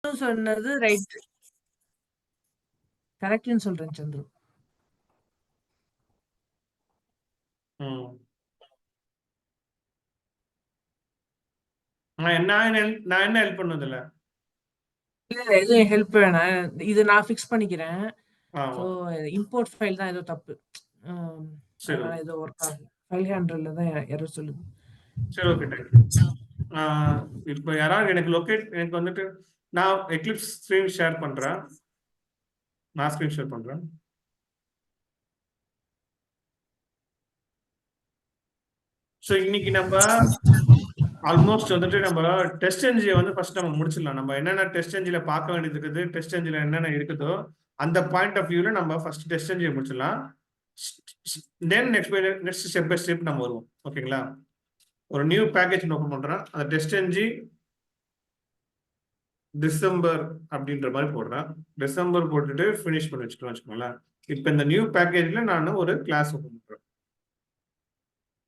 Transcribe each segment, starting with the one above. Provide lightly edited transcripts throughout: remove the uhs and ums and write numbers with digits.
சொன்னது ரைட். கரெக்ட்னு சொல்றேன் சந்துரு. நான் என்ன ஹெல்ப் பண்ணதில்ல. இல்ல எதுவும் ஹெல்ப் வேணாம். இது நான் ஃபிக்ஸ் பண்ணிக்கிறேன். So okay. இம்போர்ட் ஃபைல் தான் ஏதோ தப்பு. சரி அதனால ஏதோ ஒர்க் ஆகல. ஃபைல் ஹேண்டல்ல தான் எரர் சொல்லுது. சரி ஓகே தேங்க்யூ. இப்போ யாராவது எனக்கு வந்துட்டு நான் எக்லிப்ஸ் ஸ்க்ரீன் ஷேர் பண்றேன். நான் ஸ்க்ரீன் ஷேர் பண்றேன். ஸோ இன்னைக்கு நம்ம ஆல்மோஸ்ட் வந்துட்டு நம்ம டெஸ்ட் என்ஜியை வந்து ஃபர்ஸ்ட் நம்ம முடிச்சிடலாம். நம்ம என்னென்ன டெஸ்ட் என்ஜில பார்க்க வேண்டியது இருக்குது, டெஸ்ட் என்ஜில என்னென்ன இருக்குதோ அந்த பாயிண்ட் ஆஃப் வியூல நம்ம ஃபர்ஸ்ட் டெஸ்ட் என்ஜியை முடிச்சிடலாம். Then next step by step நம்ம வருவோம். ஓகேங்களா? ஒரு நியூ பேக்கேஜ் ஓப்பன் பண்றேன். அந்த டெஸ்ட் என்ஜி டிசம்பர் அப்படின்ற மாதிரி போடுறேன். டிசம்பர் போட்டுட்டு ஃபினிஷ் பண்ணி வச்சுக்கோங்களேன். இப்போ இந்த நியூ பேக்கேஜ்ல நான் ஒரு கிளாஸ் ஓப்பன் பண்றேன்.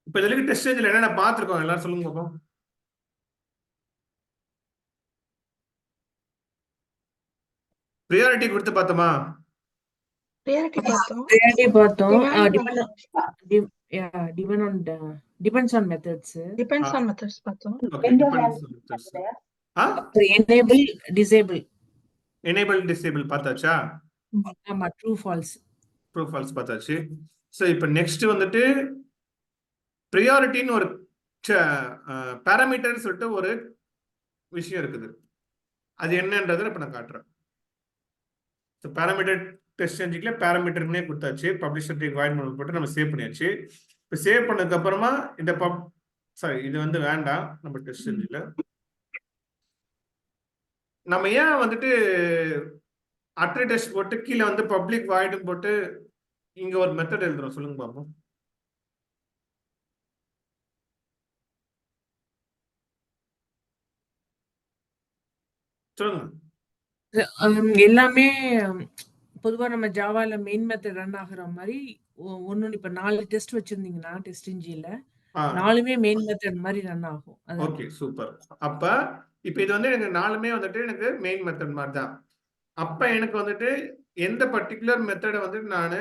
இப்போ இதுல டெஸ்ட் என்ஜில என்னென்ன பார்த்துருக்கோம் எல்லாரும் சொல்லுங்க பார்ப்போம். ப்ரியாரிட்டி கொடுத்து பார்த்தோமா? ப்ரியாரிட்டி பார்த்தோம். Depends on methods. Depends on methods பார்த்தோம். Okay, depends on methods. Enable disable பார்த்தாச்சா? ஆமா, ட்ரூ ஃபால்ஸ் பார்த்தாச்சு. சோ இப்போ நெக்ஸ்ட் வந்துட்டு ப்ரியாரிட்டின்னு ஒரு பாராமீட்டர் சொல்லிட்டு ஒரு விஷயம் இருக்குது. அது என்னன்றதை இப்ப நான் காட்டுறேன். பாராமீட்டர் டெஸ்ட் என்ஜின்ல பாராமீட்டர்னே கொடுத்தாச்சு. பப்ளிஷர் வாய்ட் மோட் போட்டு நம்ம சேவ் பண்ணியாச்சு. இப்போ சேவ் பண்ணதுக்கு அப்புறமா இந்த இது வந்து வேண்டாம் நம்ம டெஸ்ட் என்ஜின்ல. நம்ம ஏன் வந்துட்டு அட்ரி டெஸ்ட் போட்டு கீழே வந்து பப்ளிக் வாய்டு போட்டு இங்க ஒரு மெத்தட் எழுதுறோம் சொல்லுங்க பாப்போம். சொல்லுங்க. எல்லாமே பொதுவா நம்ம ஜாவால மெயின் மெத்தட் ரன் ஆகுற மாதிரி ஒன்னு. இப்ப 4 டெஸ்ட் வச்சிருந்தீங்கன்னா டெஸ்ட் இன்ஜின்ல 4மே மெயின் மெத்தட் மாதிரி ரன் ஆகும். Okay super. அப்ப இப்ப இது வந்து எனக்கு 4மே வந்துட்டு எனக்கு மெயின் மெத்தட் மாதிரி தான். அப்ப எனக்கு வந்துட்டு எந்த பர்டிகுலர் மெத்தடை வந்துட்டு நான்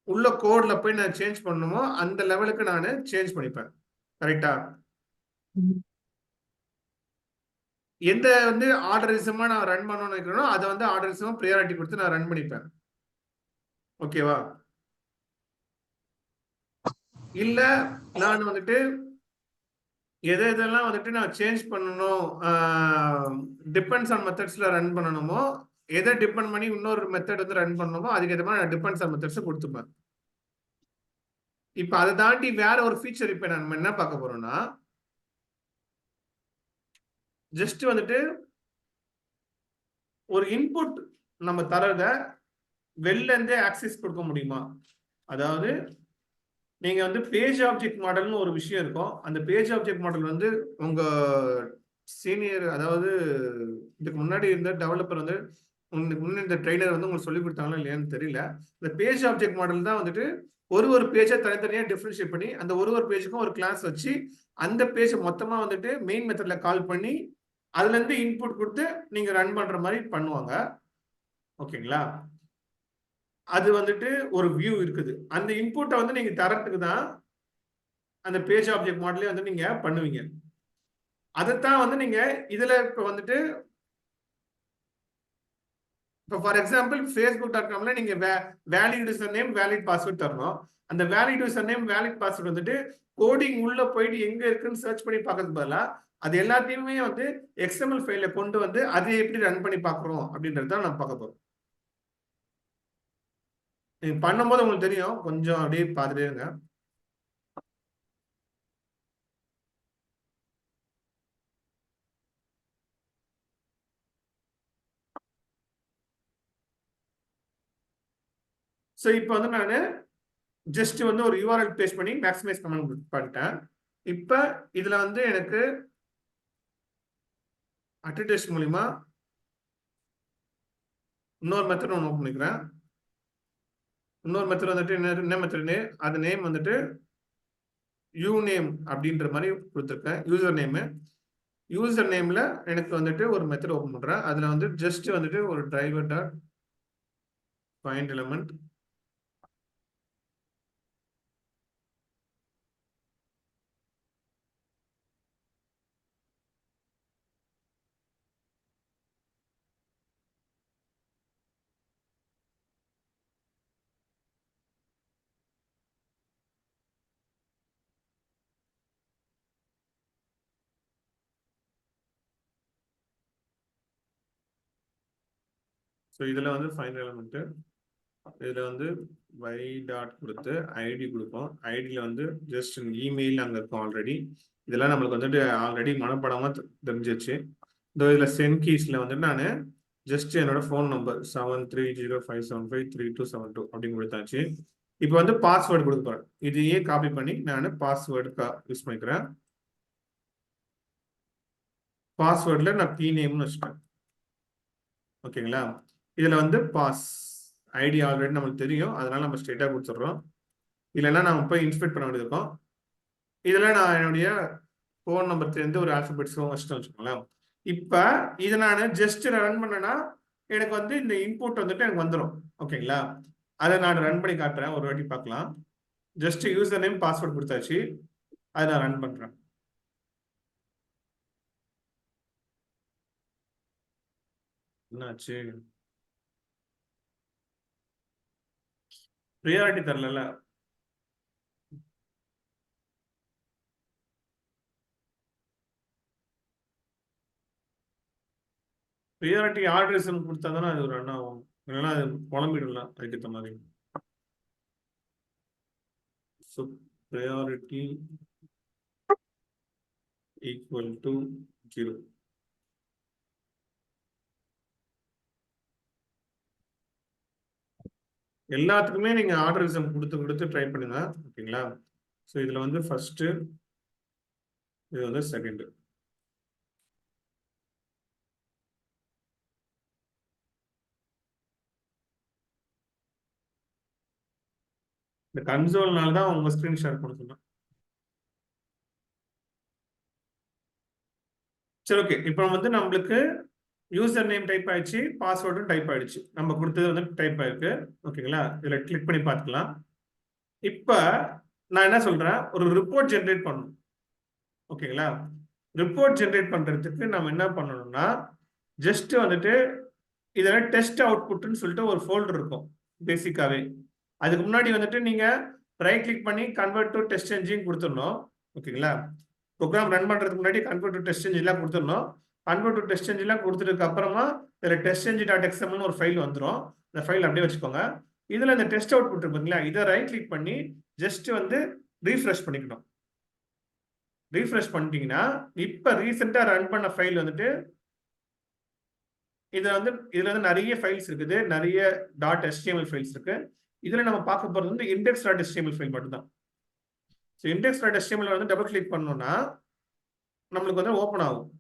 உள்ள கோட்ல போய் நான் சேஞ்ச் பண்ணணுமோ அந்த லெவலுக்கு நான் சேஞ்ச் பண்ணிப்பேன். கரெக்டா? எந்த வந்து ஆர்டரிசமா நான் ரன் பண்ணணும்னு நினைக்கிறேனோ அதை வந்து ஆர்டரிசமா ப்ரியாரிட்டி கொடுத்து நான் ரன் பண்ணிப்பேன். ஓகேவா? இல்ல நான் வந்துட்டு எதெல்லாம் வந்துட்டு நான் சேஞ்ச் பண்ணணும், டிபெண்ட்ஸ் ஆன் மெத்தட்ஸ்ல ரன் பண்ணணுமோ, எதை டிபெண்ட் பண்ணி இன்னொரு மெத்தட் வந்து ரன் பண்ணணுமோ அதுக்கேற்ற மாதிரி நான் டிபெண்ட்ஸ் ஆன் மெத்தட்ஸ் கொடுத்துப்பேன். இப்ப அதை தாண்டி வேற ஒரு ஃபீச்சர் இப்ப நம்ம என்ன பார்க்க போறோம்னா, ஜஸ்ட் வந்துட்டு ஒரு இன்புட் நம்ம தரத வெளில இருந்தே ஆக்சஸ் கொடுக்க முடியுமா? அதாவது நீங்க வந்து பேஜ் ஆப்ஜெக்ட் மாடல்னு ஒரு விஷயம் இருக்கும். அந்த பேஜ் ஆப்ஜெக்ட் மாடல் வந்து உங்க சீனியர், அதாவது இதுக்கு முன்னாடி இருந்த டெவலப்பர் வந்து இந்த ட்ரெய்னர் வந்து உங்களுக்கு சொல்லி கொடுத்தாங்களா இல்லையான்னு தெரியல. இந்த பேஜ் ஆப்ஜெக்ட் மாடல் தான் வந்துட்டு ஒரு பேஜை தனித்தனியா டிஃபரன்ஷியேட் பண்ணி அந்த ஒரு பேஜுக்கும் ஒரு கிளாஸ் வச்சு அந்த பேஜை மொத்தமா வந்துட்டு மெயின் மெத்தட்ல கால் பண்ணி அதுல இருந்து இன்புட் கொடுத்து நீங்க ரன் பண்ற மாதிரி பண்ணுவாங்க. ஓகேங்களா? அது வந்துட்டு ஒரு வியூ இருக்குது. அந்த இன்புட்டை வந்து நீங்க தரத்துக்கு தான் அந்த பேஜ் ஆப்ஜெக்ட் மாடலே வந்து நீங்க பண்ணுவீங்க. அதைத்தான் வந்து நீங்க இதுல இப்ப வந்துட்டு இப்போ ஃபார் எக்ஸாம்பிள் facebook.comல நீங்க valid user name valid password தரணும். அந்த valid user name valid password வந்துட்டு கோடிங் உள்ள போயிட்டு எங்க இருக்குன்னு சர்ச் பண்ணி பார்க்கறதுக்கு பதிலா அது எல்லாத்தையுமே வந்து XML ஃபைல்ல கொண்டு வந்து அதை எப்படி ரன் பண்ணி பார்க்குறோம் அப்படின்றத நம்ம பார்க்க போறோம். நீங்க பண்ணும்போது உங்களுக்கு தெரியும், கொஞ்சம் அப்படியே பார்த்துட்டே இருங்க. ஸோ இப்போ வந்து நான் ஜஸ்ட் வந்து ஒரு URL பேஸ்ட் பண்ணி மேக்ஸிமைஸ் கமெண்ட் பண்ணிட்டேன். இப்போ இதுல வந்து எனக்கு அட்ரிடெஸ்ட் மூலியமா இன்னொரு மெத்தட் ஒன்று ஓப்பன் பண்ணிக்கிறேன். இன்னொரு மெத்தட் வந்துட்டு என்ன மெத்தட்னு அது நேம் வந்துட்டு யூ நேம் அப்படின்ற மாதிரி கொடுத்துருக்கேன். யூசர் நேமு யூசர் நேம்ல எனக்கு வந்துட்டு ஒரு மெத்தட் ஓபன் பண்றேன். அதுல வந்து ஜஸ்ட் வந்துட்டு ஒரு driver dot find element so இதுல வந்து ஃபைண்ட் எலிமெண்ட் இதுல வந்து y டாட் கொடுத்து ஐடி கொடுப்போம். ஐடியில வந்து ஜஸ்ட் இமெயில் அங்க இருக்கும் ஆல்ரெடி. இதெல்லாம் நம்மளுக்கு வந்துட்டு ஆல்ரெடி மனப்படமா தெரிஞ்சிருச்சு. இதோ இதுல சென்ட் கீஸ்ல வந்துட்டு நான் ஜஸ்ட் என்னோட ஃபோன் நம்பர் 7305753272 அப்படின்னு கொடுத்தாச்சு. இப்போ வந்து பாஸ்வேர்டு கொடுக்க போறேன். இதையே காப்பி பண்ணி நான் பாஸ்வேர்டு யூஸ் பண்ணிக்கிறேன். பாஸ்வேர்டில் நான் பி நேம்னு வச்சுட்டேன். ஓகேங்களா? இதுல வந்து பாஸ் ஐடி ஆல்ரெடி நமக்கு தெரியும், அதனால நம்ம ஸ்ட்ரெயிட்டாக கொடுத்துட்றோம். இல்லைன்னா நம்ம போய் இன்ஸ்பெக்ட் பண்ண வேண்டியது இருக்கும். இதில் நான் என்னுடைய ஃபோன் நம்பர் தெரிந்து ஒரு ஆல்பபெட்ஸும் வச்சுட்டு வச்சுக்கோங்களேன். இப்போ இதை நான் ஜஸ்ட் ரன் பண்ணேன்னா எனக்கு வந்து இந்த இன்புட் வந்துட்டு எனக்கு வந்துடும். ஓகேங்களா? அதை நான் ரன் பண்ணி காட்டுறேன், ஒரு வாட்டி பார்க்கலாம். ஜஸ்ட் யூசர் நேம் பாஸ்வேர்ட் கொடுத்தாச்சு, அதை நான் ரன் பண்றேன். என்னாச்சு? ப்ரியாரிட்டி தரல. ப்ரியாரிட்டி ஆர்டர்ஸ் கொடுத்தா தானே அது ரன் ஆகும், இல்லைன்னா அது குழம்பிடலாம் அதுக்கேற்ற மாதிரி. So priority equal to 0. எல்லாத்துக்குமே நீங்க ஆர்டரிசம் கொடுத்து ட்ரை பண்ணுங்க. ஓகேங்களா? ஸோ இதுல வந்து ஃபர்ஸ்ட், இது வந்து செகண்ட். இந்த கன்சோல்னால தான் உங்க ஸ்கிரீன் ஷேர் பண்ண சொன்னேன். சரி, ஓகே. இப்போ வந்து நம்மளுக்கு யூசர் நேம் டைப் ஆயிடுச்சு, பாஸ்வேர்டும் டைப் ஆயிடுச்சு. நம்ம கொடுத்தது வந்து டைப் ஆயிருக்கு. ஓகேங்களா? இதுல கிளிக் பண்ணி பார்த்துக்கலாம். இப்ப நான் என்ன சொல்றேன், ஒரு ரிப்போர்ட் ஜென்ரேட் பண்ணணும். ஓகேங்களா? ரிப்போர்ட் ஜென்ரேட் பண்றதுக்கு நம்ம என்ன பண்ணணும்னா, ஜஸ்ட் வந்துட்டு இதுல டெஸ்ட் அவுட்புட்னு சொல்லிட்டு ஒரு ஃபோல்டர் இருக்கும் பேசிக்காவே. அதுக்கு முன்னாடி வந்துட்டு நீங்க ரைட் கிளிக் பண்ணி கன்வெர்ட் டு டெஸ்ட் என்ஜின் கொடுத்துடணும். ஓகேங்களா? ப்ரோக்ராம் ரன் பண்றதுக்கு முன்னாடி கன்வெர்ட் டு டெஸ்ட் என்ஜின்லாம் கொடுத்துடணும். கன்வெர்ட் டு டெஸ்ட் என்ஜின்லாம் கொடுத்ததுக்கு அப்புறமா இதுல டெஸ்ட் என்ஜின் டாட் எக்ஸ்எம்எல்னு ஒரு ஃபைல் வந்துடும். இந்த ஃபைல் அப்படியே வச்சுக்கோங்க. இதுல இந்த டெஸ்ட் அவுட்புட் இருக்குங்களா, இதை ரைட் கிளிக் பண்ணி ஜஸ்ட் வந்து ரீஃப்ரெஷ் பண்ணிக்கணும். ரீஃப்ரெஷ் பண்ணிட்டீங்கன்னா இப்ப ரீசெண்டா ரன் பண்ண ஃபைல் வந்துட்டு இதுல வந்து நிறைய ஃபைல்ஸ் இருக்குது, நிறைய .html ஃபைல்ஸ் இருக்கு. இதுல நம்ம பார்க்க போறது வந்து index.html ஃபைல் மட்டும்தான். ஸோ index.html வந்து டபுள் கிளிக் பண்ணோம்னா நம்மளுக்கு வந்து ஓப்பன் ஆகும்.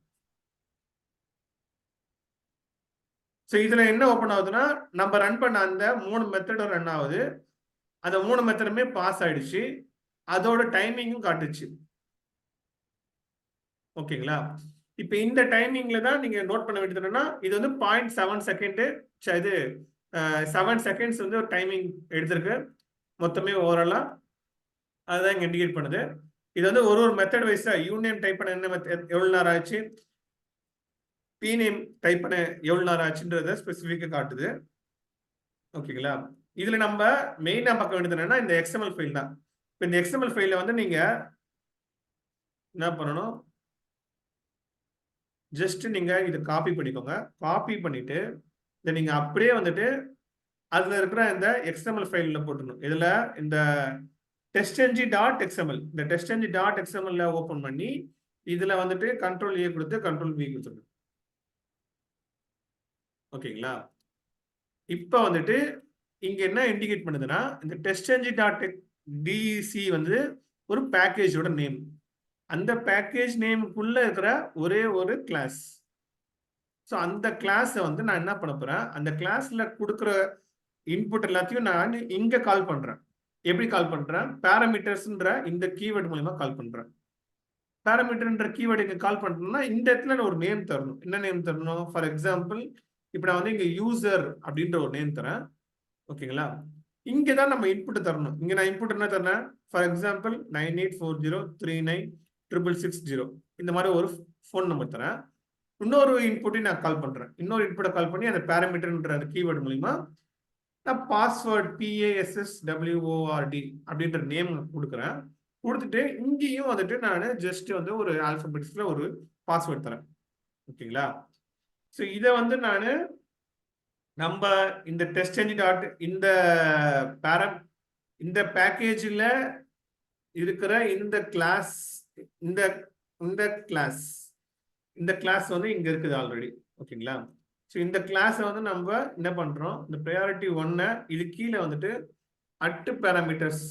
ஸோ இதுல என்ன ஓப்பன் ஆகுதுன்னா, நம்ம ரன் பண்ண அந்த 3 மெத்தடும் ரன் ஆகுது. அந்த 3 மெத்தடுமே பாஸ் ஆயிடுச்சு, அதோட டைமிங்கும் காட்டுச்சு. ஓகேங்களா? இப்போ இந்த டைமிங்ல தான் நீங்க நோட் பண்ண வேண்டியது என்னன்னா, இது வந்து 0.7 செகண்ட், இது 7 செகண்ட்ஸ் வந்து ஒரு டைமிங் எடுத்திருக்கு மொத்தமே ஓவராலா. அதுதான் இங்க இண்டிகேட் பண்ணுது. இது வந்து ஒரு மெத்தட் வைஸா யூநேம் டைப் பண்ண என்ன எவ்வளவு நேரம் ஆச்சு, பி நேம் டைப் பண்ண எவ்வளவு நேரம் ஆச்சுன்றத ஸ்பெசிஃபிக்கா காட்டுது. ஓகேங்களா? இதுல நம்ம மெயினா பார்க்க வேண்டியது என்னன்னா இந்த எக்ஸ்எம்எல் ஃபைல் தான். இப்போ இந்த எக்ஸ்எம்எல் ஃபைல வந்து நீங்க என்ன பண்ணணும், ஜஸ்ட் நீங்க இதை காப்பி பண்ணிக்கோங்க. காப்பி பண்ணிட்டு இதை நீங்க அப்படியே வந்துட்டு அதுல இருக்கிற இந்த எக்ஸ்எம்எல் ஃபைல்ல போட்டுணும். இதுல இந்த testng.xml, இந்த testng.xml ஓபன் பண்ணி இதுல வந்துட்டு கண்ட்ரோல் ஏ கொடுத்து கண்ட்ரோல் பி கொடுத்துருங்க. ஓகேங்களா? இப்ப வந்துட்டு இங்க என்ன இண்டிகேட் பண்ணுதுன்னா, இந்த testng.dec வந்து ஒரு பேக்கேஜோட நேம். அந்த பேக்கேஜ் நேமுக்குள்ள இருக்கிற ஒரே ஒரு கிளாஸ். ஸோ அந்த கிளாஸை வந்து நான் என்ன பண்ண போறேன், அந்த கிளாஸ்ல கொடுக்குற இன்புட் எல்லாத்தையும் நான் இங்க கால் பண்றேன். எப்படி கால் பண்றேன், பாராமீட்டர்ஸ்ன்ற இந்த கீவேர்ட் மூலமா கால் பண்றேன். பேராமீட்டர்ன்ற கீவேர்டு இங்க கால் பண்ணணும்னா இந்த இடத்துல நான் ஒரு நேம் தரணும். என்ன நேம் தரணும்? ஃபார் எக்ஸாம்பிள் இப்ப நான் வந்து இங்க யூசர் அப்படின்ற ஒரு நேம் தரேன். ஓகேங்களா? இங்கதான் நம்ம இன்புட் தரணும். இங்க நான் இன்புட் என்ன தரேன்? ஃபார் எக்ஸாம்பிள் 9840396660 இந்த மாதிரி ஒரு ஃபோன் நம்பர் தரேன். இன்னொரு இன்புட்டையும் நான் கால் பண்றேன். இன்னொரு இன்புட்டை கால் பண்ணி அந்த பேராமீட்டர்ன்ற அந்த கீவேர்டு மூலியமா நான் பாஸ்வேர்ட் PASSWORD அப்படின்ற நேம் கொடுக்குறேன். கொடுத்துட்டு இங்கேயும் வந்துட்டு நான் ஜஸ்ட் வந்து ஒரு ஆல்பபெட்டிக்ஸ்ல ஒரு பாஸ்வேர்ட் தரேன். ஓகேங்களா? ஸோ இதை வந்து நான் நம்ம இந்த டெஸ்ட் என்ஜின் டாட் இந்த பேக்கேஜில் இருக்கிற இந்த கிளாஸ் வந்து இங்க இருக்குது ஆல்ரெடி. ஓகேங்களா? ஸோ இந்த கிளாஸை வந்து நம்ம என்ன பண்றோம்? இந்த ப்ரையாரிட்டி 1 இது கீழே வந்துட்டு அட் பேராமீட்டர்ஸ்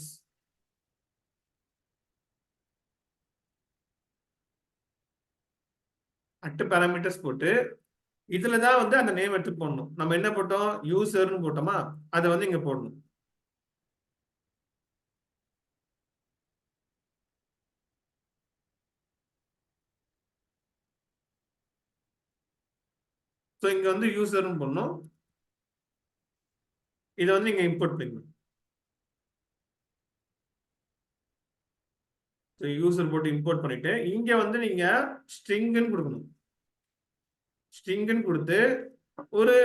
போட்டு இதுலதான் வந்து அந்த நேம் எடுத்து போடணும். நம்ம என்ன போட்டோம்? யூசர்னு போட்டோமா? அதை வந்து இங்க போடணும். ஸோ இங்க வந்து யூசர்னு போடணும். இதை வந்து இங்க இம்போர்ட் பண்ணிக்கணும். யூசர் போட்டு இம்போர்ட் பண்ணிட்டு இங்க வந்து நீங்க ஸ்ட்ரிங்னு கொடுக்கணும். ஸ்ட்ரிங்னு கொடுத்து ஒரு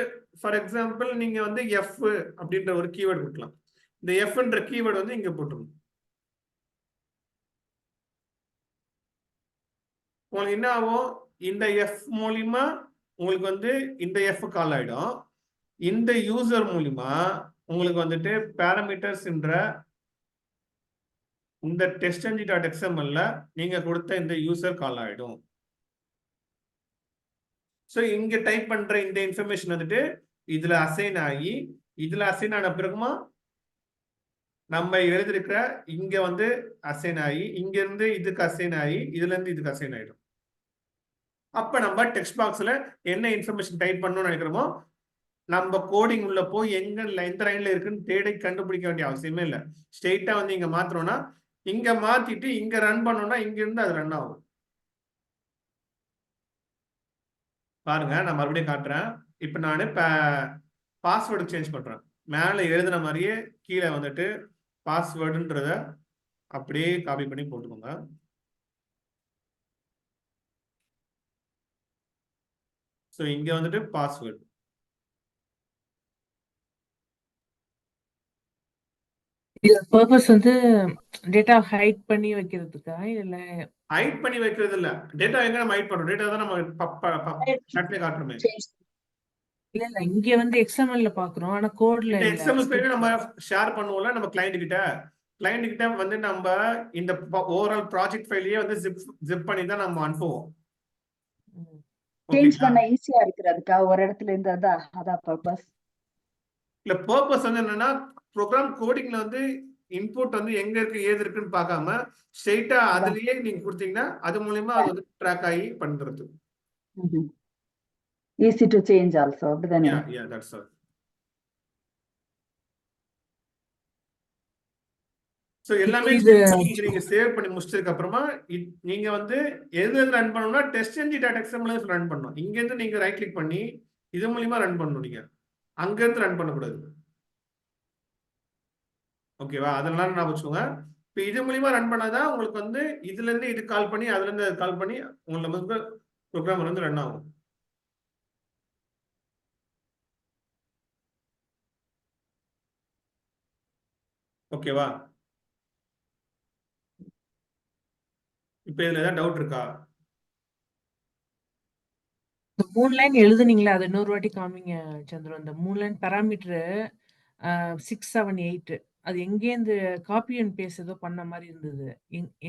ஃபார் எக்ஸாம்பிள் நீங்க வந்து எஃப் அப்படின்ற ஒரு கீவேர்டு கொடுக்கலாம். இந்த எஃப்ன்ற கீவேர்டு வந்து இங்க போட்டுருணும். உங்களுக்கு என்ன ஆகும்? இந்த எஃப் மூலியமா உங்களுக்கு வந்து இந்த எஃப் கால் ஆயிடும். இந்த யூசர் மூலியமா உங்களுக்கு வந்துட்டு பேராமீட்டர்ஸ்ன்ற இந்த testng.xml நீங்க கொடுத்த இந்த யூசர் கால் ஆயிடும். ஸோ இங்க டைப் பண்ற இந்த இன்ஃபர்மேஷன் வந்துட்டு இதுல அசைன் ஆன பிறகுமா நம்ம எழுதிருக்கிற இங்க வந்து அசைன் ஆகி இங்க இருந்து இதுக்கு அசைன் ஆகி இதுல இருந்து இதுக்கு அசைன் ஆயிடும். அப்ப நம்ம டெக்ஸ்ட் பாக்ஸ்ல என்ன இன்ஃபர்மேஷன் டைப் பண்ணணும்னு நினைக்கிறோமோ நம்ம கோடிங் உள்ள போய் எந்த லைன்ல இருக்குன்னு தேடி கண்டுபிடிக்க வேண்டிய அவசியமே இல்லை. ஸ்ட்ரெயிட்டா வந்து இங்க மாத்துறோம்னா இங்க மாத்திட்டு இங்க ரன் பண்ணோம்னா இங்க இருந்து அது ரன் ஆகும். பாருங்க, நான் மறுபடியும் காட்டுறேன். இப்ப நான் பாஸ்வேர்டு சேஞ்ச் பண்றேன். மேல எழுதின மாதிரியே கீழே வந்துட்டு பாஸ்வேர்டுன்றத அப்படியே காப்பி பண்ணி போட்டுக்கோங்க. ஸோ இங்க வந்துட்டு பாஸ்வேர்டு இது பர்பஸ் வந்து டேட்டா ஹைட் பண்ணி வைக்கிறதுக்கா இல்ல ஹைட் பண்ணி வைக்கிறது இல்ல. டேட்டா எங்க நம்ம ஹைட் பண்றோம்? டேட்டா தான் நம்ம காட்டுறோமே. இல்ல இல்ல இங்க வந்து எக்ஸ்எம்எல்ல பாக்குறோம், ஆனா கோட்ல இல்ல. எக்ஸ்எம்எல் ஃபைல் நம்ம ஷேர் பண்ணுவோம்ல நம்ம கிளையண்ட் கிட்ட வந்து நம்ம இந்த ஓவரால் ப்ராஜெக்ட் ஃபைலையே வந்து ஜிப் பண்ணி தான் நம்ம அனுப்புவோம். சேஞ்ச் பண்ண ஈஸியா இருக்கிறதுக்கா ஒரு இடத்துல இருந்து அதான் பர்பஸ். இல்ல பர்பஸ் வந்து என்னன்னா ப்ரோக்ராம் கோடிங்ல வந்து இன்புட் வந்து எங்க இருக்கு ஏது இருக்குன்னு பார்க்காம ஸ்ட்ரெயிட்டா அதுலயே நீங்க கொடுத்தீங்கன்னா அது மூலமா அது வந்து ட்ராக் ஆகி பண்றது. ஈஸி டு சேஞ்ச் ஆல்சோ அப்படிதானே? Yeah that's all. சோ எல்லாமே நீங்க சேவ் பண்ணி முடிச்சதுக்கு அப்புறமா நீங்க வந்து எதுல ரன் பண்ணணும்னா testng.xml ரன் பண்ணணும். இங்க இருந்து நீங்க ரைட் கிளிக் பண்ணி இது மூலமா ரன் பண்ணணும். நீங்க அங்க இருந்து ரன் பண்ணக்கூடாது. ஓகேவா? அதனால நான் வச்சுக்கோங்க. இப்போ இது மூலியமா ரன் பண்ணாதான் உங்களுக்கு வந்து இதுல இருந்து இது கால் பண்ணி அதுல இருந்து கால் பண்ணி உங்களுக்கு நமக்கு ப்ரோக்ராம் வந்து ரன் ஆகும். ஓகேவா? இப்போ இதுல ஏதாவது டவுட் இருக்கா? 3 லைன் எழுதுனீங்களா? அது இன்னொரு வாட்டி காமிங்க சந்திரு. அந்த 3 லைன் பாராமீட்டர் 678 அது எங்கேருந்து காப்பி அண்ட் பேஸ்ட் ஏதோ பண்ண மாதிரி இருந்தது.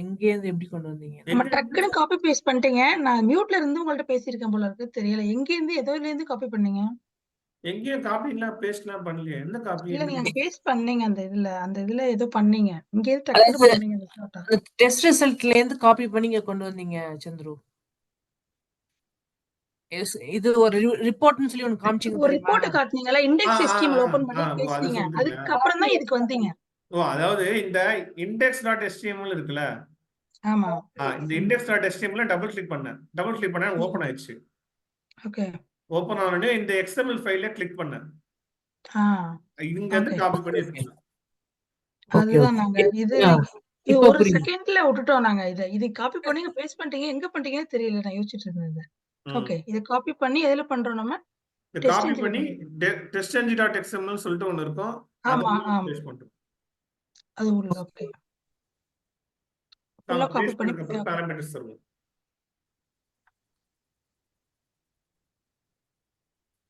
எங்கேருந்து எப்படி கொண்டு வந்தீங்க? நம்ம டக்குன்னு காப்பி பேஸ்ட் பண்ணிட்டீங்க. நான் மியூட்ல இருந்து உங்கள்ட்ட பேசியிருக்கேன் போல இருக்கு. தெரியல எங்க இருந்து எதுல இருந்து காப்பி பண்ணீங்க? எங்கேயும் காப்பிலாம் பேஸ்ட்லாம் பண்ணலையே. எந்த காப்பி? இல்ல நீங்க பேஸ்ட் பண்ணீங்க அந்த இதுல ஏதோ பண்ணீங்க. இங்க இருந்து டக்குன்னு பண்ணீங்க. டெஸ்ட் ரிசல்ட்ல இருந்து காப்பி பண்ணி இங்க கொண்டு வந்தீங்க சந்திரு. இது ஒரு ரிப்போர்ட்னு சொல்லி ஒன்னு காமிச்சீங்க. ஒரு ரிப்போர்ட் காட்டுனீங்கல, இண்டெக்ஸ் HTML ஓபன் பண்ணி பேசுனீங்க. அதுக்கு அப்புறம் தான் இதுக்கு வந்தீங்க. ஓ, அதாவது இந்த index.html இருக்குல, ஆமா. இந்த index.html டபுள் கிளிக் பண்ணேன் ஓபன் ஆயிடுச்சு. ஓகே. ஓபன் ஆனோடனே இந்த எக்ஸ்எம்எல் ஃபைல கிளிக் பண்ணேன். இங்க இருந்து ஓகே. காப்பி பண்ணி இருக்கணும். அதுதான் நாங்க இது இப்ப ஒரு புரியுது. செகண்ட்ல விட்டுட்டோம் நாங்க இது காப்பி பண்ணி பேஸ்ட் பண்ணிட்டீங்க எங்க பண்றீங்கன்னு தெரியல நான் யோசிச்சுட்டு இருந்தேன். ஓகே இத காப்பி பண்ணி எதுல பண்றோம் நம்ம இத டெஸ்ட் காப்பி என்ஜின்ல பண்ணி testng.xml சொல்லிட்டு ஒன்னு இருக்கும். ஆமா அத பேஸ்ட் பண்றோம். அது உள்ள ஓகே ஃபுல்லா காப்பி பண்ணி பாராமீட்டர்ஸ் தருவோம்.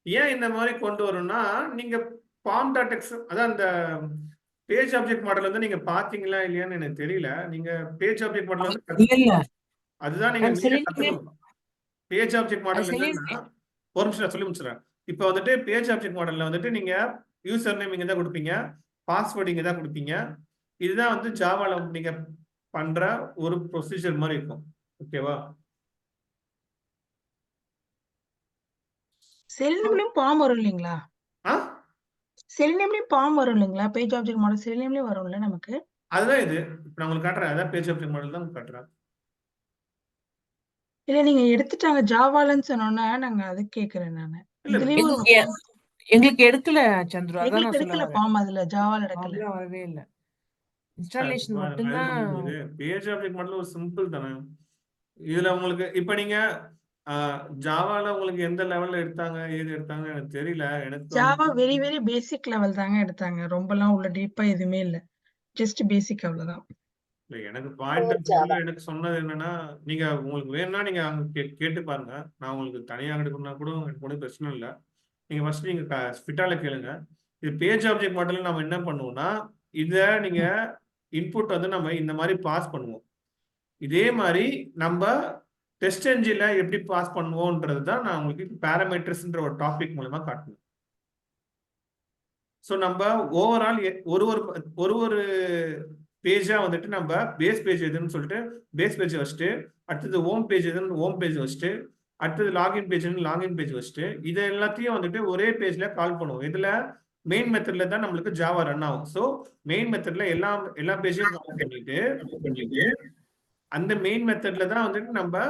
ஏன் இந்த மாதிரி கொண்டு வரணும்னா நீங்க form.xml அதான் அந்த பேஜ் ஆப்ஜெக்ட் மாடல் வந்து நீங்க பாத்தீங்களா இல்லையான்னு எனக்கு தெரியல. நீங்க பேஜ் ஆப்ஜெக்ட் மாடல் வந்து இல்ல அதுதான் நீங்க அது மெயினா கத்துக்கணும். பேஜ் ஆப்ஜெக்ட் மாடல் என்னன்னா ஒரு நிமிஷம் நான் சொல்லி முடிச்சிடுறேன். இப்போ வந்துட்டு பேஜ் ஆப்ஜெக்ட் மாடல்ல வந்துட்டு நீங்க யூசர் நேம் இங்க தான் கொடுப்பீங்க, பாஸ்வேர்டு இங்க தான் கொடுப்பீங்க. இதுதான் வந்து ஜாவால நீங்க பண்ற ஒரு ப்ரொசீஜர் மாதிரி இருக்கும். ஓகேவா? செலினியம்லயும் பாம் வரும் இல்லீங்களா? செலினியம்லயும் பாம் வரும் இல்லீங்களா? பேஜ் ஆப்ஜெக்ட் மாடல் செலினியம்லயும் வரும்ல நமக்கு. அதுதான் இது. இப்போ நான் உங்களுக்கு காட்டுறேன். அதான் பேஜ் ஆப்ஜெக்ட் மாடல் தான் காட்டுறேன். இல்ல நீங்க எடுத்துட்டாங்க ஜாவாலன்னு சொன்னோன்னா நாங்க அது கேக்குறேன் நானு. இதுலயும் எங்களுக்கு எடுக்கல சந்துரு. அதான் எங்களுக்கு நான் எடுக்கல சொல்ல பாம் அதுல ஜாவால எடுக்கல. வரவே இல்ல. இன்ஸ்டாலேஷன் மட்டும் தான். பேஜ் ஆப்ஜெக்ட் மாடல் ஒரு சிம்பிள் தானே. இதுல உங்களுக்கு இப்ப நீங்க ஜாவால உங்களுக்கு எந்த லெவல்ல எடுத்தாங்க ஏது எடுத்தாங்க எனக்கு தெரியல. எனக்கு Java very very basic level தாங்க எடுத்தாங்க. ரொம்பலாம் உள்ள டீப்பா எதுவுமே இல்ல. ஜஸ்ட் பேசிக் அவ்வளவுதான். எனக்கு பாயிண்ட் எனக்கு சொன்னது என்னன்னா நீங்க உங்களுக்கு வேணும்னா நீங்க அங்க கேட்டு பாருங்க. நான் உங்களுக்கு தனியா எடுக்கணும்னா கூட எனக்கு ஒன்றும் பிரச்சனை இல்லை. நீங்க ஃபர்ஸ்ட் நீங்க ஃபிட்டால கேளுங்க. இது பேஜ் ஆப்ஜெக்ட் மாடல் நம்ம என்ன பண்ணுவோம்னா இத நீங்க இன்புட் வந்து நம்ம இந்த மாதிரி பாஸ் பண்ணுவோம். இதே மாதிரி நம்ம டெஸ்ட் என்ஜின்ல எப்படி பாஸ் பண்ணுவோம்ன்றது தான் நான் உங்களுக்கு பாராமீட்டர்ஸ்ன்ற ஒரு டாபிக் மூலமா காட்டுவேன். ஸோ நம்ம ஓவரால் ஒரு பேஜா வந்துட்டு நம்ம பேஸ் பேஜ் எதுன்னு சொல்லிட்டு பேஸ் பேஜ் வச்சுட்டு அடுத்தது ஹோம் பேஜ் எதுன்னு ஹோம் பேஜ் வச்சுட்டு அடுத்தது லாகின் பேஜ் லாகின் பேஜ் வச்சுட்டு இதை எல்லாத்தையும் வந்துட்டு ஒரே பேஜ்ல கால் பண்ணுவோம். இதுல மெயின் மெத்தட்ல தான் நம்மளுக்கு ஜாவா ரன் ஆகும். ஸோ மெயின் மெத்தட்ல எல்லா பேஜையும் கால் பண்ணிட்டு அந்த மெயின் மெத்தட்ல தான் வந்துட்டு நம்ம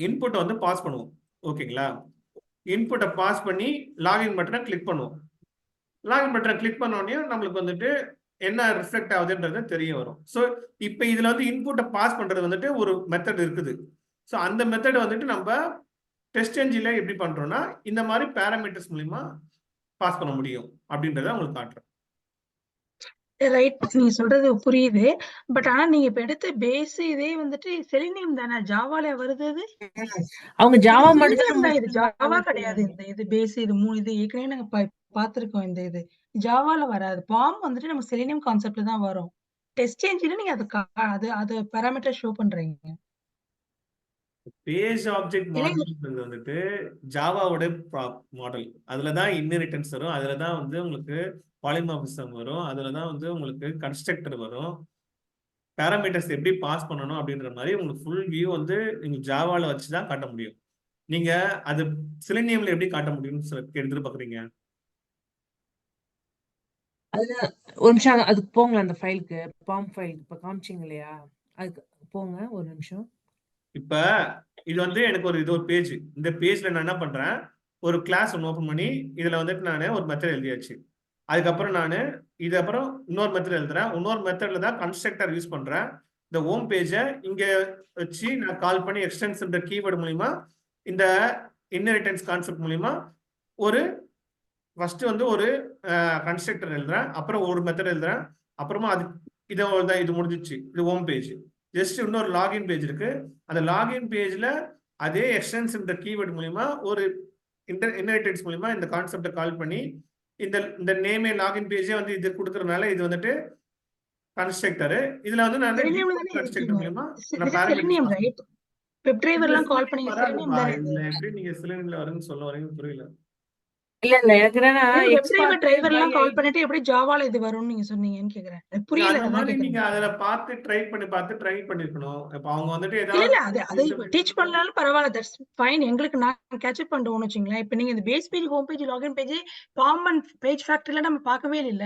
இன்புட் வந்து பாஸ் பண்ணுவோம். ஓகேங்களா? இன்புட்டை பாஸ் பண்ணி லாகின் பட்டனை கிளிக் பண்ணுவோம். லாகின் பட்டனை கிளிக் பண்ண உடனே நம்மளுக்கு வந்துட்டு என்ன ரிஃப்ளெக்ட் ஆகுதுன்றது தெரிய வரும். ஸோ இப்போ இதுல வந்து இன்புட்டை பாஸ் பண்றது வந்துட்டு ஒரு மெத்தட் இருக்குது. ஸோ அந்த மெத்தட் வந்துட்டு நம்ம டெஸ்ட் என்ஜின்ல எப்படி பண்றோம்னா இந்த மாதிரி பாராமீட்டர்ஸ் மூலியமா பாஸ் பண்ண முடியும் அப்படின்றத உங்களுக்கு காட்டுறேன். ரைட் நீங்க சொல்றது புரியுது. பட் ஆனா நீங்க இப்ப எடுத்த பேஸ் இதே வந்துட்டு செலினியம் தானே ஜாவால வருது அது? அவங்க ஜாவா மட்டும் தான் இது ஜாவா கிடையாது. இது பேஸ் இது இது ஏற்கனவே நாங்க பார்த்திருக்கோம் இந்த இது. ஜாவால வராது. பாம் வந்துட்டு நம்ம செலினியம் கான்செப்ட்ல தான் வரும். டெஸ்ட் என்ஜின்ல நீங்க அது பாராமீட்டர் ஷோ பண்றீங்க. பேஜ் ஆப்ஜெக்ட் மாடல் வந்துட்டு ஜாவாவோட மாடல். அதுலதான் இன்ஹெரிட்டன்ஸ் வரும். அதுலதான் வந்து உங்களுக்கு பாலிமார்பிசம் வரும். அதுலதான் வந்து உங்களுக்கு கன்ஸ்ட்ரக்டர் வரும். பாராமீட்டர்ஸ் எப்படி பாஸ் பண்ணணும் அப்படின்ற மாதிரி உங்களுக்கு ஃபுல் வியூ வந்து நீங்க ஜாவால வச்சுதான் காட்ட முடியும். நீங்க அது செலினியம்ல எப்படி காட்ட முடியும்னு எதிர்பார்க்குறீங்க? ஒரு நிமிஷம் அதுக்கு போங்க. அந்த ஃபைலுக்கு பாம் ஃபைல் இப்ப காமிச்சிங்க இல்லையா? அதுக்கு போங்க ஒரு நிமிஷம். இப்ப இது வந்து எனக்கு இது ஒரு பேஜ். இந்த பேஜ்ல நான் என்ன பண்றேன் ஒரு கிளாஸ் ஒன்று ஓப்பன் பண்ணி இதுல வந்துட்டு நான் ஒரு மெத்தட் எழுதியாச்சு. அதுக்கப்புறம் நான் இது அப்புறம் இன்னொரு மெத்தட் எழுதுறேன். இன்னொரு மெத்தட்ல தான் கன்ஸ்ட்ரக்டர் யூஸ் பண்றேன். இந்த ஹோம் பேஜை இங்க வச்சு நான் கால் பண்ணி எக்ஸ்டென்ஷன் கீவேர்டு மூலியமா இந்த இன்ஹெரிட்டன்ஸ் கான்செப்ட் மூலியமா ஒரு ஃபர்ஸ்ட் வந்து ஒரு கன்ஸ்ட்ரக்டர் எழுதுறேன். அப்புறம் ஒரு மெத்தட் எழுதுறேன். அப்புறமா அது இது முடிஞ்சிச்சு. இது ஹோம் பேஜ். ஜஸ்ட் இன்னொரு லாகின் பேஜ் இருக்கு. அந்த லாகின் பேஜ்ல அதே எக்ஸ்டென்ஷன் கீவேர்டு மூலியமா ஒரு இன்ஹெரிட்டன்ஸ் மூலியமா இந்த கான்செப்டை கால் பண்ணி இந்த நேமே லாகின் பேஜே வந்து இது கொடுக்கறதுனால இது வந்துட்டு கன்ஸ்ட்ரக்டர். இதுல வந்து நான் கன்ஸ்ட்ரக்டர் மூலியமா நான் பாராமீட்டர்ஸ் ரைட் வெப் டிரைவர்லாம் கால் பண்ணி செலினியம் தானே இது எப்படி நீங்க செலினியம்ல வரும்னு சொல்ல வரீங்க புரியல. இல்ல எனக்கு என்னன்னா வெப் டிரைவர்லாம் கால் பண்ணிட்டு எப்படி ஜாவால இது வரும்னு நீங்க சொன்னீங்கன்னு கேக்குறேன். புரியல அந்த மாதிரி நீங்க அதுல பார்த்து ட்ரை பண்ணிருக்கணும். இப்ப அவங்க வந்துட்டு இல்ல அது டீச் பண்ணாலும் பரவாயில்ல. That's fine. எங்களுக்கு நான் கேட்ச் அப் பண்றோம்னு வச்சுங்களேன். இப்ப நீங்க இந்த base page home page login page POM and page ஃபேக்டரியில நம்ம பார்க்கவே இல்ல.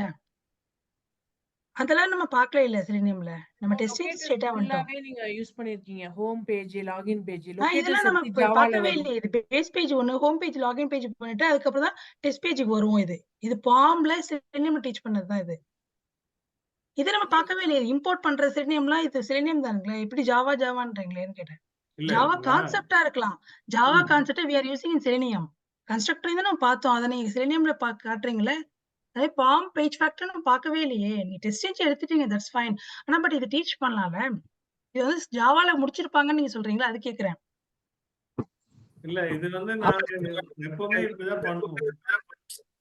அதெல்லாம் நம்ம பார்க்கவே இல்ல செலினியம்ல. நம்ம டெஸ்ட் லொகேட்டர்ஸ் ஸ்ட்ரெயிட்டா வந்துட்டோம். ஃபுல்லாவே நீங்க யூஸ் பண்ணியிருக்கீங்க. Home page, login page. இதெல்லாம் லொகேட்டர்ஸ் நம்ம எப்படி ஜாவால பார்க்கவே வரும்? இல்லையே. இது பேஸ் பேஜ் ஒண்ணு, ஹோம் பேஜ், லாகின் பேஜ் பண்ணிட்டு அதுக்கப்புறம் தான் டெஸ்ட் பேஜ்க்கு வருவோம் இது. இது பாம்ல செலினியம்ல டீச் பண்ணது தான் இது. இத நம்ம பார்க்கவே இல்லையே. இம்போர்ட் பண்ற செலினியம்லாம் இது செலினியம் தானுங்களே. எப்படி ஜாவான்றீங்களேன்னு கேட்டேன். இல்ல ஜாவா இப்ப கான்செப்ட்டா இருக்கலாம். ஜாவா ம். Concept we are using in Selenium. Constructor தான் நம்ம பார்த்தோம். அத நீங்க செலினியம்ல காட்டுறீங்களே. அதே பாம் பேஜ் ஃபேக்டர் நம்ம பார்க்கவே இல்லையே. நீங்க டெஸ்ட் என்ஜின் எடுத்துட்டீங்க தட்ஸ் ஃபைன். ஆனா பட் இத டீச் பண்ணலாம்ல. இது வந்து ஜாவால முடிச்சிருப்பாங்கன்னு நீங்க சொல்றீங்களா? அது கேட்கிறேன். இல்ல இது வந்து நாங்க எப்பவுமே இப்படிதான் பண்ணுவோம்.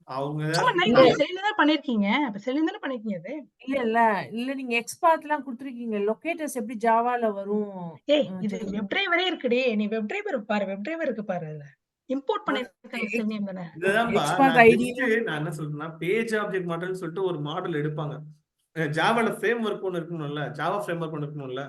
அவங்க ஆமா ஏதாவது நீங்க செலினியம் தான் பண்ணிருக்கீங்க. அப்ப செலினியம் தானே பண்ணிருக்கீங்க அது. இல்ல நீங்க எக்ஸ்பாத்லாம் குடுத்துருக்கீங்க. லொகேட்டர்ஸ் எப்படி ஜாவால வரும்? ஏய் இது வெப் டிரைவரே இருக்குடி. நீ வெப் டிரைவர் பாரு. வெப் டிரைவர் இருக்கு பாரு அதுல. இம்போர்ட் பண்ணிருக்காங்க செலினியம் தானே. இதுதான்பா எக்ஸ்பாத் நான் ஐடி ஜஸ்ட் நான் என்ன சொல்றேன்னா பேஜ் ஆப்ஜெக்ட் மாடல்னு சொல்லிட்டு ஒரு மாடல் எடுப்பாங்க. ஜாவால ஃப்ரேம் ஒர்க் ஒன்று இருக்கணும்ல, ஜாவா ஃப்ரேம் ஒர்க் ஒன்று இருக்கணும்ல.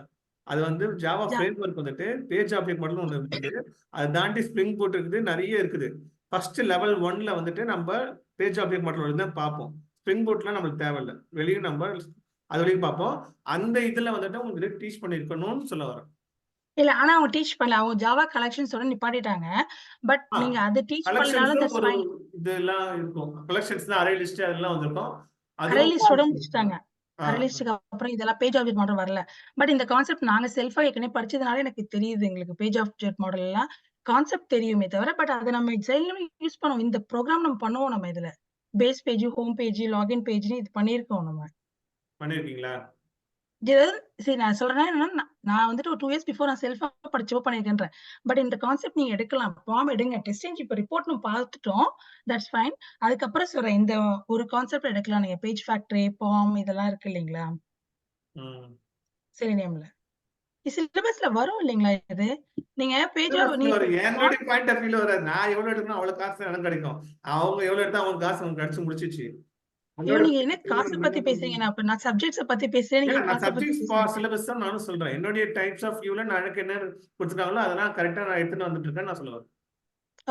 அது வந்து ஜாவா ஃப்ரேம் ஒர்க் வந்துட்டு பேஜ் ஆப்ஜெக்ட் மாடல் ஒன்று இருக்குது. அதை தாண்டி ஸ்ப்ரிங் போட் இருக்குது, நிறைய இருக்குது. ஃபர்ஸ்ட் லெவல் 1ல வந்துட்டு நம்ம பேஜ் ஆப்ஜெக்ட் மாடல் தான் பார்ப்போம். ஸ்ப்ரிங் போட்லாம் நம்மளுக்கு தேவையில்லை. வெளியே நம்ம அது வரைக்கும் பார்ப்போம். அந்த இதுல வந்துட்டு உங்களுக்கு டீச் பண்ணிருக்கணும்னு சொல்ல வரேன். இல்ல ஆனா அவங்க டீச் பண்ணல. அவங்க ஜாவா கலெக்ஷன்ஸோட நிப்பாட்டிட்டாங்க. பட் நீங்க அது டீச் பண்ணலனாலும் தட்ஸ் ஒரு ஃபைன். இதெல்லாம் இருக்கும். கலெக்ஷன்ஸ் தான் அரே லிஸ்ட் அதெல்லாம் வந்திருக்கும். அரே லிஸ்டோட அதுவும் முடிச்சிட்டாங்க. அரே லிஸ்ட்க்கு அப்புறம் இதெல்லாம் பேஜ் ஆப்ஜெக்ட் மாடல் வரல. பட் இந்த கான்செப்ட் நாங்க செல்ஃபா ஏற்கனவே படிச்சதுனால எனக்கு தெரியுது. எங்களுக்கு பேஜ் ஆப்ஜெக்ட் மாடல் எல்லாம் கான்செப்ட் தெரியுமே தவிர, பட் அதை நம்ம செல்லுமே யூஸ் பண்ணுவோம். இந்த ப்ரோக்ராம் நம்ம பண்ணுவோம் நம்ம இதுல. Base page, home page, login பேஜ்னு இது பண்ணியிருக்கோம் நம்ம. பண்ணிருக்கீங்களா? ஏதாவது சரி நான் சொல்றேன் என்னன்னா, நான் வந்துட்டு ஒரு 2 இயர்ஸ் பிஃபோர் நான் செல்ஃபா படிச்சப்போ பண்ணியிருக்கேன்றேன். பட் இந்த கான்செப்ட் நீங்க எடுக்கலாம். ஃபார்ம் எடுங்க. டெஸ்ட் என்ஜின் இப்ப ரிப்போர்ட் நம்ம பார்த்துட்டோம். That's fine. அதுக்கப்புறம் சொல்றேன். இந்த ஒரு கான்செப்ட் எடுக்கலாம். நீங்க பேஜ் ஃபேக்டரி, ஃபார்ம் இதெல்லாம் இருக்கு இல்லைங்களா? செலினியம்ல. சிலபஸ்ல வரும் இல்லைங்களா இது? நீங்க பேஜ் என்னுடைய பாயிண்ட் ஆஃப் வியூல வராது. நான் எவ்வளவு எடுக்கணும் அவ்வளவு காசு எனக்கு கிடைக்கும். அவங்க எவ்வளவு எடுத்தா அவங்க காசு அவங்க கிடைச்சு முடிச்சிச்சு. நீங்க என்ன காசு பத்தி பேசுறீங்க? நான் சப்ஜெக்ட்ஸ பத்தி பேசுறேன். நீங்க காசு பத்தி பேசுறீங்க. சிலபஸ் தான் நானும் சொல்றேன். என்னுடைய டைப்ஸ் ஆஃப் வியூல நான் எனக்கு என்ன கொடுத்துருக்காங்களோ அதெல்லாம் கரெக்டா நான் எடுத்துட்டு வந்துட்டு இருக்கேன் நான் சொல்லுவேன்.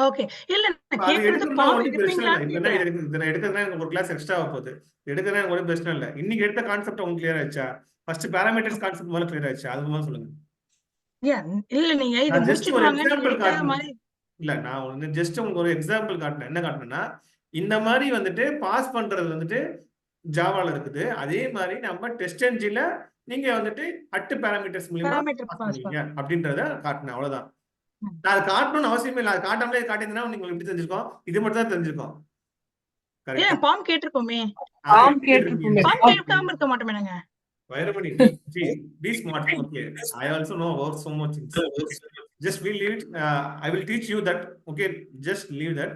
ஓகே. இல்ல நான் அது கேக்குறது எடுக்கணும்னா ஃபார்ம் ஒன்றும் பிரச்சனை இல்லை. எடுப்பீங்களான்னு இதெல்லாம் எடுக்கிறதுனா எனக்கு ஒரு கிளாஸ் எக்ஸ்ட்ரா போகுது. எடுக்கிறதா எனக்கு ஒன்றும் பிரச்சனை இல்லை. இன்னைக்கு எடுத்த கான்செப்ட் உங்களுக்கு கிளியர் ஆயிடுச்சா? ஃபர்ஸ்ட் பேராமீட்டர்ஸ் கான்செப்ட் முதல்ல கிளியர் ஆயிடுச்சு. அது முதல்ல சொல்லுங்க. இல்ல நீங்க இத நான் ஜஸ்ட் ஒரு முடிச்சிட்டு எக்ஸாம்பிள் வாங்கன்னு காட்டுனேன். இல்ல நான் வந்து ஜஸ்ட் உங்களுக்கு ஒரு எக்ஸாம்பிள் காட்டினேன். என்ன காட்டினேன்னா இந்த மாதிரி வந்துட்டு பாஸ் பண்றது வந்துட்டு ஜாவால இருக்குது. அதே மாதிரி நம்ம டெஸ்ட் என்ஜின்ல நீங்க வந்துட்டு 8 பேராமீட்டர்ஸ் மூலமா பாஸ் பண்ணீங்க அப்படின்றத காட்டினேன். அவ்வளவுதான். நான் அதை காட்டணும்னு அவசியமே இல்லை. அதை காட்டாமலே காட்டியிருந்தா உங்களுக்கு எப்படி தெரிஞ்சிருக்கோம்? இது மட்டும் தான் தெரிஞ்சிருக்கும். ஏன் ஃபார்ம் கேட்டிருப்போமே. ஃபார்ம் கேட்டிருப்போமே. ஃபார்ம் கேட்காம இருக்க மாட்டோமேங்க. Vairamani, be smart. Okay, I also know about so much things. Okay. Just we leave it. I will teach you that. Okay, just leave that.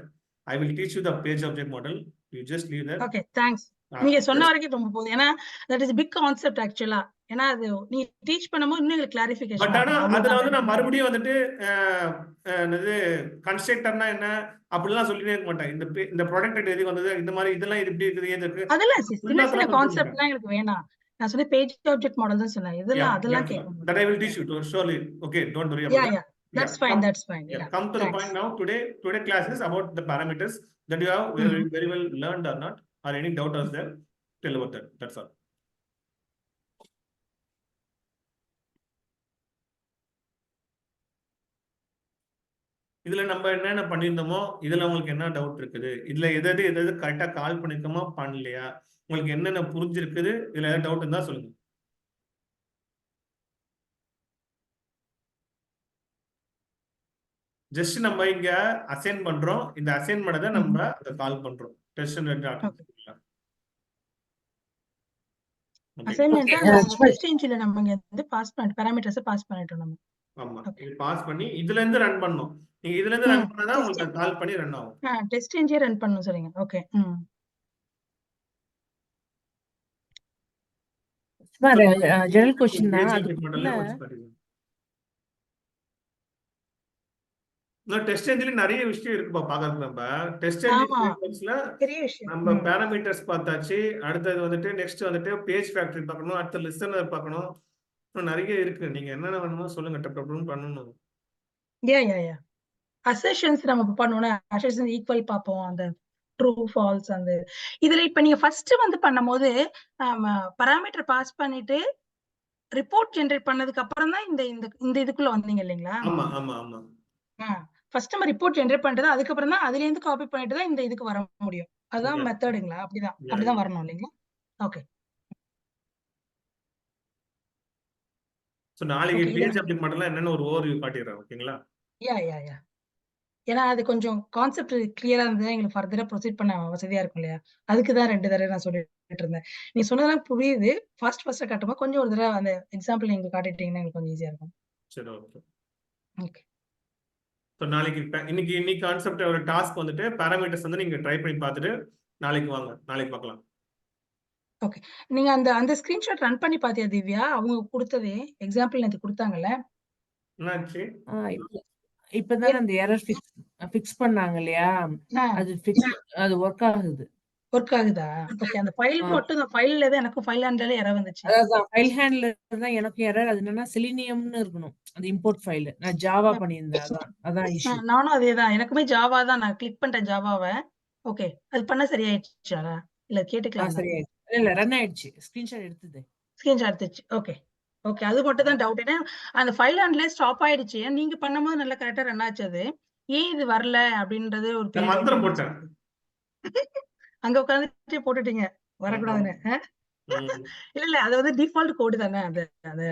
I will teach you the page object model. You just leave that. Okay, thanks. நீங்க சொன்ன வரைக்கும் ரொம்ப போகுது. ஏன்னா that is a big concept actually. ஏன்னா அது நீ teach பண்ணும்போது இன்னும் கிளாரிஃபிகேஷன். பட் ஆனா அதுல வந்து நான் மறுபடியும் வந்துட்டு என்னது கன்ஸ்ட்ரக்டர்னா என்ன அப்படிலாம் சொல்லிட்டே இருக்க மாட்டேன். இந்த ப்ராடக்ட் எதுக்கு வந்தது, இந்த மாதிரி இதெல்லாம் இது எப்படி இருக்குது, ஏது இருக்கு, அதெல்லாம் சில கான்செப்ட்லாம் எனக்கு வேணாம். நான் சொன்ன பேஜ் ஆப்ஜெக்ட் மாடல் தான் சொன்னேன். அதெல்லாம் கேட்கணும். That I will teach you to surely. Okay, don't worry about that. That's fine. That's fine. Yeah. Come to the point now. Today class is about the parameters that you have very well learned or not, or any doubt is there. Tell about that. That's all. இதுல நம்ம என்னென்ன பண்ணியிருந்தோமோ இதுல உங்களுக்கு என்ன doubt இருக்குது, இதுல எதாவது கரெக்டா கால் பண்ணிருக்கோமா பண்ணலையா, உங்களுக்கு என்னென்ன புரிஞ்சிருக்குது, இதுல ஏதாவது டவுட் இருந்தா சொல்லுங்க. ஜஸ்ட் நம்ம இங்க அசைன் பண்றோம். இந்த அசைன் பண்ணதை நம்ம அதை கால் பண்றோம். அசைன்மென்ட் நம்ம இங்க வந்து பாஸ் பண்ணி பாராமீட்டர்ஸ் பாஸ் பண்ணிட்டோம் நம்ம. ஆமா, இது பாஸ் பண்ணி இதுல இருந்து ரன் பண்ணனும். நீங்க இதுல இருந்து ரன் பண்ணாதான் உங்களுக்கு கால் பண்ணி ரன் ஆகும். டெஸ்ட் என்ஜின் ரன் பண்ணனும் சொல்றீங்க. ஓகே. ஜெனரல் क्वेश्चन தான். டெஸ்ட் என்ஜின்ல நிறைய விஷயம் இருக்குப்பா பாக்குறது. நம்ம டெஸ்ட் என்ஜின்ல நம்ம பாராமீட்டர்ஸ் பார்த்தாச்சு. அடுத்தது வந்துட்டு நெக்ஸ்ட் வந்துட்டு பேஜ் ஃபேக்டரி பார்க்கணும். அடுத்து லிசனர் பார்க்கணும். நிறைய இருக்கு. நீங்க என்னென்ன வேணுமோ சொல்லுங்க. டப்னு பண்ணணும். அசர்ஷன்ஸ் நம்ம பண்ணனும்னா அசர்ஷன் ஈக்குவல் பாப்போம். அந்த ட்ரூ, ஃபால்ஸ் அந்த இதுல இப்ப நீங்க ஃபர்ஸ்ட் வந்து பண்ணும்போது பாராமீட்டர் பாஸ் பண்ணிட்டு ரிப்போர்ட் ஜெனரேட் பண்ணதுக்கு அப்புறம் தான் இந்த இந்த இந்த இதுக்குள்ள வந்தீங்க இல்லைங்களா? ஆமா ஆமா ஆமா ஃபர்ஸ்ட் நம்ம ரிப்போர்ட் ஜெனரேட் பண்ணிட்டு தான் அதுக்கப்புறம் தான் அதுல இருந்து காப்பி பண்ணிட்டு தான் இந்த இதுக்கு வர முடியும். அதுதான் Yeah. மெத்தடுங்களா? அப்படிதான் Yeah, அப்படிதான் yeah. வரணும் இல்லைங்களா? ஓகே ஸோ நாளைக்கு ஓகே. பேஜ் ஆப்ஜெக்ட் மாடல்லாம் என்னன்னு ஒரு ஓவர்வியூ காட்டிடுறேன். ஓகேங்களா? யா யா யா ஏன்னா அது கொஞ்சம் கான்செப்ட் கிளியரா இருந்ததுன்னா எங்களுக்கு ஃபர்தரா ப்ரொசீட் பண்ண வசதியா இருக்கும் இல்லையா? அதுக்கு தான் 2 தடவை நான் சொல்லிட்டு இருந்தேன். நீ சொன்னதெல்லாம் புரியுது. ஃபர்ஸ்ட் காட்டும்போது கொஞ்சம் ஒரு தடவை அந்த எக்ஸாம்பிள் நீங்க காட்டிட்டீங்கன்னா எங்களுக்கு கொஞ்சம் ஈஸியா இருக்கும். சரி ஓகே. ஓகே. ஸோ நாளைக்கு இன்னைக்கு கான்செப்ட் ஒரு டாஸ்க் வந்துட்டு பேராமீட்டர்ஸ் வந்து நீங்க ட்ரை பண்ணி பார்த்துட்டு நாளைக்கு வாங்க. நாளைக்கு பார்க்கலாம். ஓகே. நீங்க அந்த அந்த ஸ்கிரீன்ஷாட் ரன் பண்ணி பாத்தியா திவ்யா? அவங்க குடுத்ததே எக்ஸாம்பிள் நேத்து குடுத்தாங்கல்ல? என்னாச்சு? இப்பதானே அந்த எரர் ஃபிக்ஸ் பண்ணாங்க இல்லையா? ஆ. அது ஒர்க் ஆகுது. ஒர்க் ஆகுதா? ஓகே. அந்த ஃபைல் மட்டும் தான் ஃபைல்ல தான் எனக்கும் ஃபைல் ஹேண்ட்லர்ல எரர் வந்துச்சு. அதான் ஃபைல் ஹேண்ட்லர் தான் எனக்கும் எரர். அது என்னன்னா செலினியம்னு இருக்கணும். அந்த இம்போர்ட் ஃபைல். நான் ஜாவா பண்ணியிருந்தேன். அதான் இஷ்யூ. நானும் அதேதான். எனக்குமே ஜாவா தான். நான் கிளிக் பண்ணிட்டேன் ஜாவாவ. ஓகே. அது பண்ணா சரியாயிடுச்சா? இல்ல கேட்டுக்கலாம். சரியாயிடுச்சு. இல்ல ரன் ஆயிடுச்சு. ஸ்கிரீன்ஷாட் எடுத்தது. ஸ்கிரீன்ஷாட் எடுத்துச்சு. ஓகே. ஓகே. அது மட்டும் தான் டவுட். ஏன்னா அந்த ஃபைல் ஹேண்ட்லர் ஸ்டாப் ஆயிடுச்சு. நீங்க பண்ணும்போது நல்லா கரெக்ட்டா ரன் ஆச்சு அது. ஏன் இது வரல அப்படின்றது ஒரு பெரிய மந்திரம் போட்டேன். அங்க உட்கார்ந்துட்டே போட்டுட்டீங்க. வரக்கூடாதுன்னு. இல்ல இல்ல அது வந்து டிஃபால்ட் கோட் தானே அது அது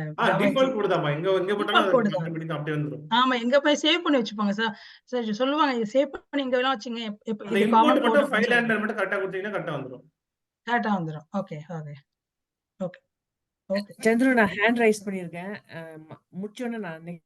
டிஃபால்ட் கோட் தான். எங்க போட்டாலும் கோட் தான். ஆட்டோமேட்டிக்கா அப்படியே வந்துரும். ஆமா எங்க போய் சேவ் பண்ணி வச்சுப்பாங்க சார். சார் சொல்லுவாங்க இது சேவ் பண்ணி இங்க எல்லாம் வச்சுங்க. அந்த இது இம்போர்ட் காமன் மட்டும் கோட் ஃபைல் ஹேண்ட்லர் மட்டும் கரெக்ட்டா கொடுத்தீங்கன்னா கரெக்ட்டா வந்துரும். கரெக்ட்டா வந்துரும். Okay. Okay. Okay. Okay. Chandru நான் ஹேண்ட் ரைஸ் பண்ணியிருக்கேன். முடிச்ச உடனே நான்